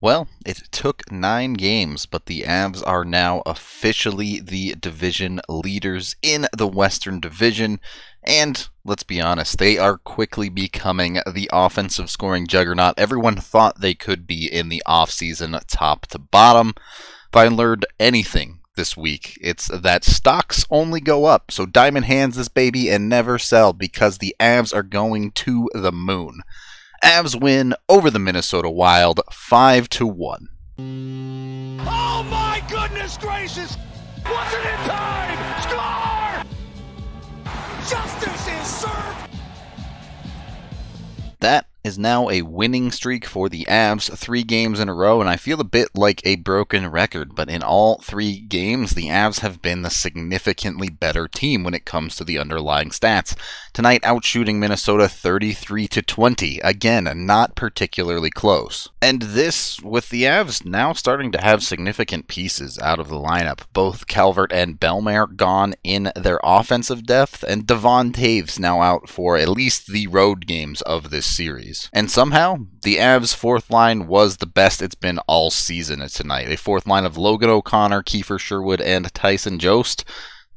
Well, it took 9 games, but the Avs are now officially the division leaders in the Western Division, and let's be honest, they are quickly becoming the offensive scoring juggernaut everyone thought they could be in the offseason, top to bottom. If I learned anything this week, it's that stocks only go up, so diamond hands this baby and never sell because the Avs are going to the moon. Avs win over the Minnesota Wild 5-1. Oh my goodness gracious! Wasn't it time? Score! Justice is served! That is now a winning streak for the Avs, 3 games in a row, and I feel a bit like a broken record, but in all 3 games, the Avs have been the significantly better team when it comes to the underlying stats. Tonight, outshooting Minnesota 33-20, again, not particularly close. And this, with the Avs now starting to have significant pieces out of the lineup, both Calvert and Bellemare gone in their offensive depth, and Devon Toews now out for at least the road games of this series. And somehow, the Avs' fourth line was the best it's been all season tonight. A fourth line of Logan O'Connor, Kiefer Sherwood, and Tyson Jost.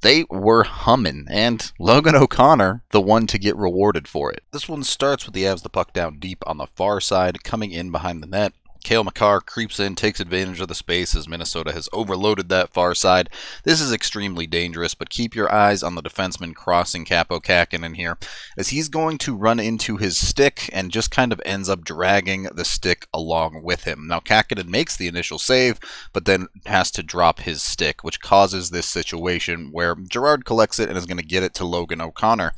They were humming, and Logan O'Connor, the one to get rewarded for it. This one starts with the Avs the puck down deep on the far side, coming in behind the net. Cale Makar creeps in, takes advantage of the space as Minnesota has overloaded that far side. This is extremely dangerous, but keep your eyes on the defenseman crossing Kaapo Kähkönen here, as he's going to run into his stick and just kind of ends up dragging the stick along with him. Now, Kähkönen makes the initial save, but then has to drop his stick, which causes this situation where Girard collects it and is going to get it to Logan O'Connor,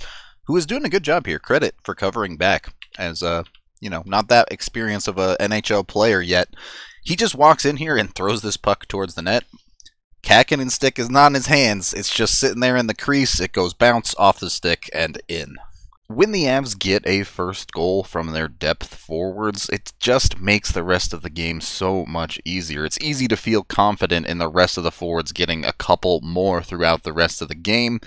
who is doing a good job here. Credit for covering back, as not that experience of a NHL player yet. He just walks in here and throws this puck towards the net. Kähkönen's stick is not in his hands. It's just sitting there in the crease. It goes bounce off the stick and in. When the Avs get a first goal from their depth forwards, it just makes the rest of the game so much easier. It's easy to feel confident in the rest of the forwards getting a couple more throughout the rest of the game.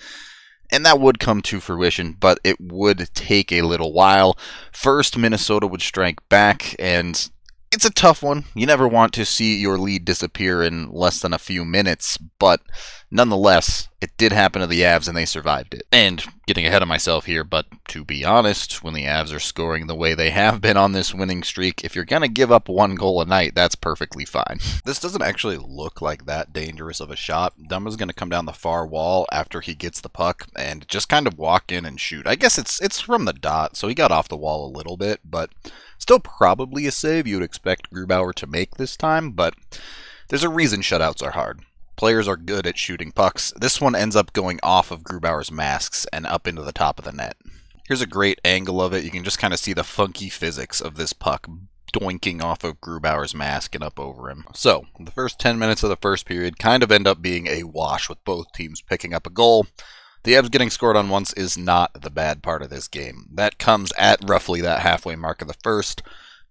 And that would come to fruition, but it would take a little while. First, Minnesota would strike back, and it's a tough one. You never want to see your lead disappear in less than a few minutes, but nonetheless, it did happen to the Avs, and they survived it. And getting ahead of myself here, but to be honest, when the Avs are scoring the way they have been on this winning streak, if you're going to give up 1 goal a night, that's perfectly fine. This doesn't actually look like that dangerous of a shot. Dumba's going to come down the far wall after he gets the puck and just kind of walk in and shoot. I guess it's from the dot, so he got off the wall a little bit, but still probably a save you would expect Grubauer to make this time, but there's a reason shutouts are hard. Players are good at shooting pucks. This one ends up going off of Grubauer's masks and up into the top of the net. Here's a great angle of it. You can just kind of see the funky physics of this puck doinking off of Grubauer's mask and up over him. So, the first 10 minutes of the first period kind of end up being a wash with both teams picking up a goal. The Avs getting scored on once is not the bad part of this game. That comes at roughly that halfway mark of the first,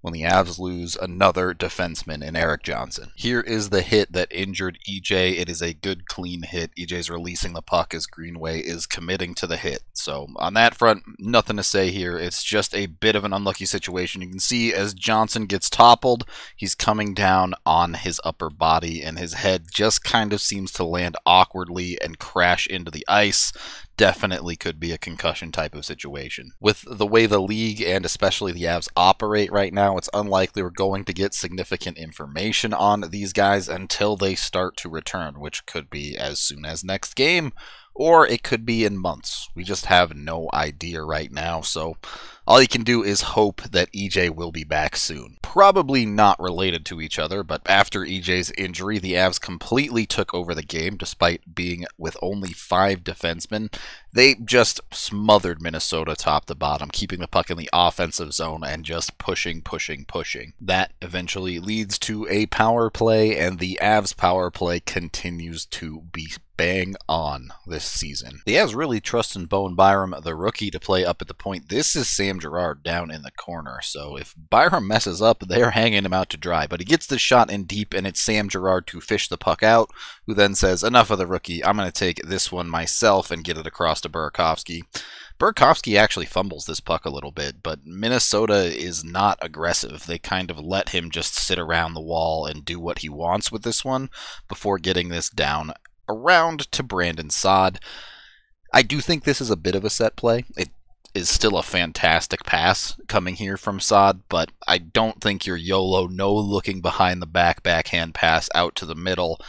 when the Avs lose another defenseman in Erik Johnson. Here is the hit that injured EJ. It is a good, clean hit. EJ's releasing the puck as Greenway is committing to the hit. So on that front, nothing to say here. It's just a bit of an unlucky situation. You can see as Johnson gets toppled, he's coming down on his upper body, and his head just kind of seems to land awkwardly and crash into the ice. Definitely could be a concussion type of situation. With the way the league and especially the Avs operate right now, it's unlikely we're going to get significant information on these guys until they start to return, which could be as soon as next game, or it could be in months. We just have no idea right now, so all you can do is hope that EJ will be back soon. Probably not related to each other, but after EJ's injury, the Avs completely took over the game despite being with only 5 defensemen. They just smothered Minnesota top to bottom, keeping the puck in the offensive zone and just pushing. That eventually leads to a power play, and the Avs power play continues to be bang on this season. The Avs really trust in Bowen Byram, the rookie, to play up at the point. This is Sam Girard down in the corner, so if Byram messes up, they're hanging him out to dry. But he gets the shot in deep, and it's Sam Girard to fish the puck out, who then says, enough of the rookie, I'm going to take this one myself and get it across to Burakovsky. Burakovsky actually fumbles this puck a little bit, but Minnesota is not aggressive. They kind of let him just sit around the wall and do what he wants with this one before getting this down around to Brandon Saad. I do think this is a bit of a set play. It is still a fantastic pass coming here from Saad, but I don't think your YOLO, no looking behind the back backhand pass out to the middle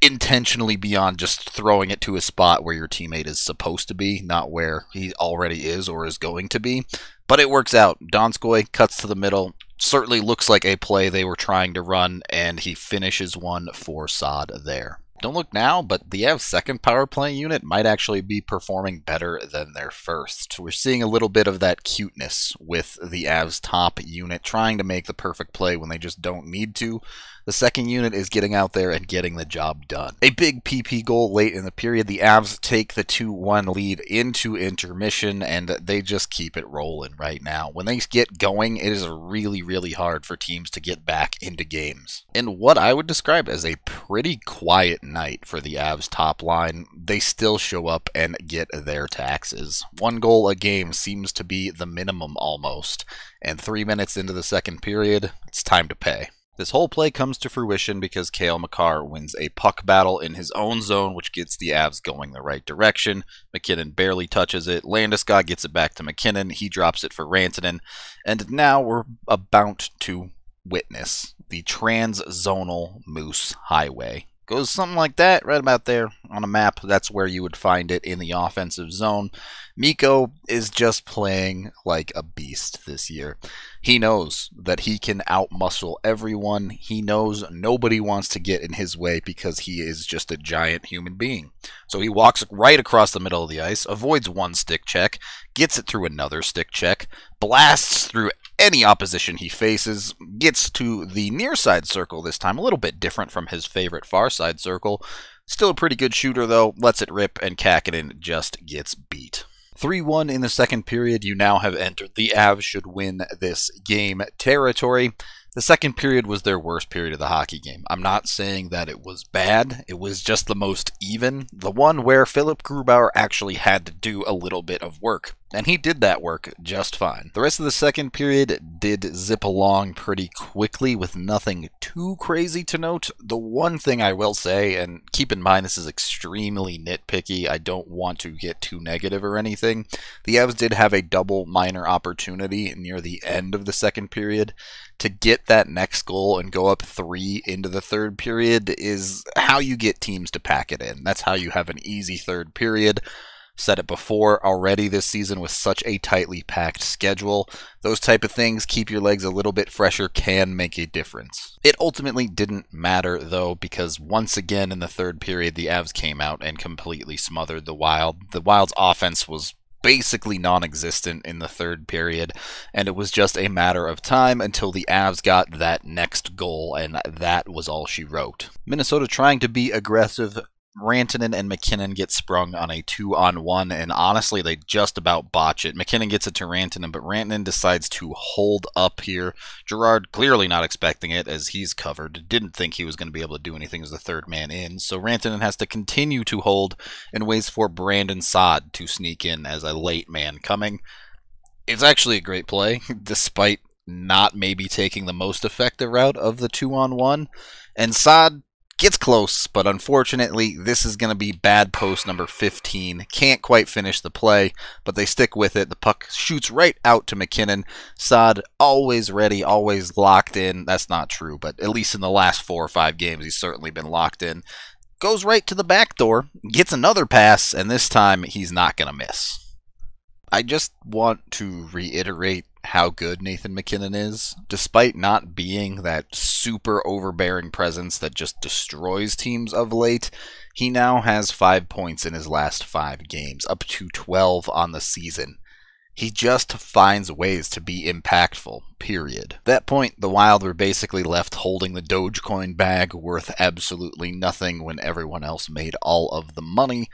intentionally beyond just throwing it to a spot where your teammate is supposed to be, not where he already is or is going to be. But it works out. Donskoy cuts to the middle. Certainly looks like a play they were trying to run, and he finishes one for Saad there. Don't look now, but the Avs' second power play unit might actually be performing better than their first. We're seeing a little bit of that cuteness with the Avs' top unit trying to make the perfect play when they just don't need to. The second unit is getting out there and getting the job done. A big PP goal late in the period. The Avs take the 2-1 lead into intermission, and they just keep it rolling right now. When they get going, it is really, really hard for teams to get back into games. In what I would describe as a pretty quiet night for the Avs top line, they still show up and get their taxes. 1 goal a game seems to be the minimum almost, and 3 minutes into the second period, it's time to pay. This whole play comes to fruition because Cale Makar wins a puck battle in his own zone, which gets the Avs going the right direction. McKinnon barely touches it. Landeskog gets it back to McKinnon. He drops it for Rantanen. And now we're about to witness the transzonal Moose Highway. Goes something like that, right about there on a map. That's where you would find it in the offensive zone. Mikko is just playing like a beast this year. He knows that he can outmuscle everyone. He knows nobody wants to get in his way because he is just a giant human being. So he walks right across the middle of the ice, avoids one stick check, gets it through another stick check, blasts through any opposition he faces, gets to the near side circle this time, a little bit different from his favorite far side circle. Still a pretty good shooter though, lets it rip, and Kakinen just gets beat. 3-1 in the second period. You now have entered the Avs should win this game territory. The second period was their worst period of the hockey game. I'm not saying that it was bad. It was just the most even. The one where Philip Grubauer actually had to do a little bit of work. And he did that work just fine. The rest of the second period did zip along pretty quickly with nothing too crazy to note. The one thing I will say, and keep in mind this is extremely nitpicky, I don't want to get too negative or anything, the Avs did have a double minor opportunity near the end of the second period. To get that next goal and go up 3 into the third period is how you get teams to pack it in. That's how you have an easy third period. Said it before already this season with such a tightly packed schedule. Those type of things, keep your legs a little bit fresher, can make a difference. It ultimately didn't matter though, because once again in the third period the Avs came out and completely smothered the Wild. The Wild's offense was basically non-existent in the third period, and it was just a matter of time until the Avs got that next goal, and that was all she wrote. Minnesota trying to be aggressive. Rantanen and McKinnon get sprung on a 2-on-1, and honestly, they just about botch it. McKinnon gets it to Rantanen, but Rantanen decides to hold up here. Gerard clearly not expecting it, as he's covered. Didn't think he was going to be able to do anything as the third man in, so Rantanen has to continue to hold and waits for Brandon Saad to sneak in as a late man coming. It's actually a great play, despite not maybe taking the most effective route of the 2-on-1, and Saad gets close, but unfortunately, this is going to be bad post number 15. Can't quite finish the play, but they stick with it. The puck shoots right out to McKinnon. Saad, always ready, always locked in. That's not true, but at least in the last 4 or 5 games, he's certainly been locked in. Goes right to the back door, gets another pass, and this time, he's not going to miss. I just want to reiterate how good Nathan McKinnon is. Despite not being that super overbearing presence that just destroys teams of late, he now has 5 points in his last 5 games, up to 12 on the season. He just finds ways to be impactful, period. At that point, the Wild were basically left holding the Dogecoin bag worth absolutely nothing when everyone else made all of the money,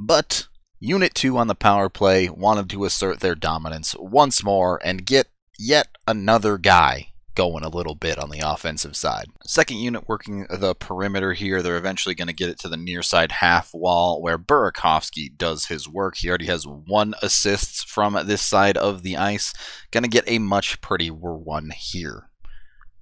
but Unit 2 on the power play wanted to assert their dominance once more and get yet another guy going a little bit on the offensive side. Second unit working the perimeter here. They're eventually going to get it to the near side half wall where Burakovsky does his work. He already has 1 assist from this side of the ice. Going to get a much prettier one here.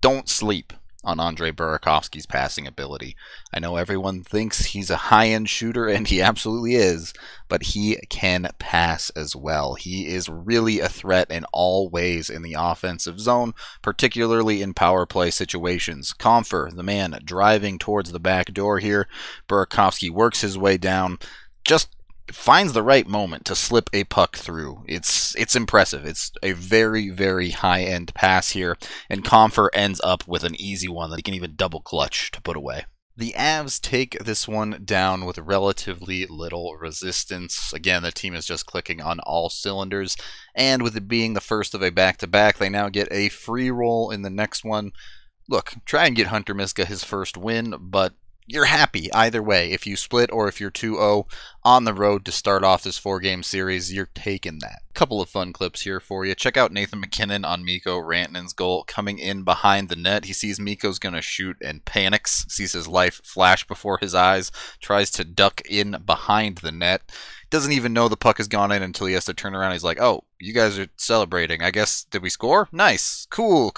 Don't sleep on Andre Burakovsky's passing ability. I know everyone thinks he's a high-end shooter, and he absolutely is, but he can pass as well. He is really a threat in all ways in the offensive zone, particularly in power play situations. Comfer, the man driving towards the back door here. Burakovsky works his way down, just finds the right moment to slip a puck through. It's impressive. It's a very, very high-end pass here, and Comfer ends up with an easy one that he can even double clutch to put away. The Avs take this one down with relatively little resistance. Again, the team is just clicking on all cylinders, and with it being the first of a back-to-back, they now get a free roll in the next one. Look, try and get Hunter Miska his first win, but you're happy either way. If you split or if you're 2-0 on the road to start off this 4-game series, you're taking that. A couple of fun clips here for you. Check out Nathan McKinnon on Mikko Rantanen's goal coming in behind the net. He sees Mikko's going to shoot and panics, sees his life flash before his eyes, tries to duck in behind the net. Doesn't even know the puck has gone in until he has to turn around. He's like, oh, you guys are celebrating. I guess, did we score? Nice. Cool.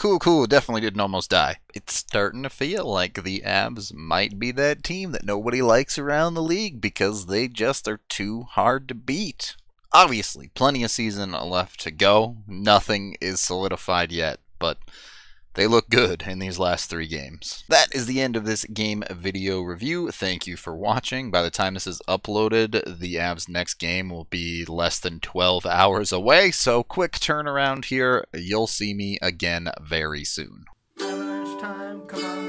Definitely didn't almost die. It's starting to feel like the Avs might be that team that nobody likes around the league because they just are too hard to beat. Obviously, plenty of season left to go. Nothing is solidified yet, but they look good in these last 3 games. That is the end of this game video review. Thank you for watching. By the time this is uploaded, the Avs' next game will be less than 12 hours away, so quick turnaround here. You'll see me again very soon. Avalanche time, come on.